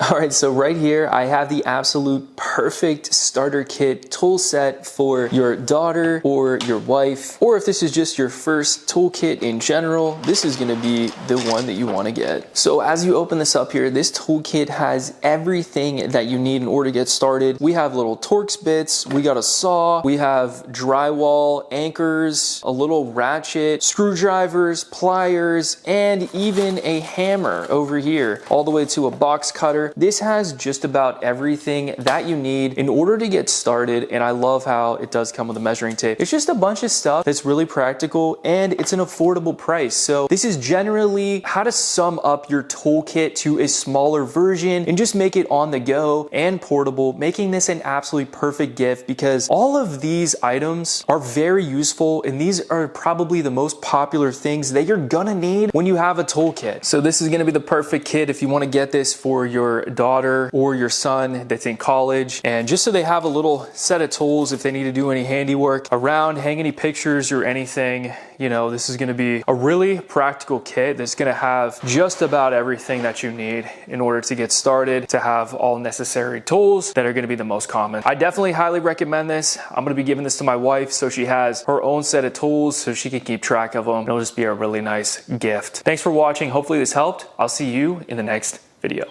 All right, so right here, I have the absolute perfect starter kit tool set for your daughter or your wife, or if this is just your first toolkit in general, this is gonna be the one that you wanna get. So as you open this up here, this toolkit has everything that you need in order to get started. We have little Torx bits, we got a saw, we have drywall, anchors, a little ratchet, screwdrivers, pliers, and even a hammer over here, all the way to a box cutter. This has just about everything that you need in order to get started, and I love how it does come with a measuring tape. It's just a bunch of stuff that's really practical, and it's an affordable price. So this is generally how to sum up your toolkit to a smaller version and just make it on the go and portable, making this an absolutely perfect gift because all of these items are very useful, and these are probably the most popular things that you're gonna need when you have a toolkit. So this is gonna be the perfect kit if you wanna get this for your daughter or your son that's in college, and just so they have a little set of tools if they need to do any handiwork around, hang any pictures or anything. You know, this is gonna be a really practical kit that's gonna have just about everything that you need in order to get started, to have all necessary tools that are gonna be the most common. I definitely highly recommend this. I'm gonna be giving this to my wife so she has her own set of tools so she can keep track of them. It'll just be a really nice gift. Thanks for watching. Hopefully this helped. I'll see you in the next video.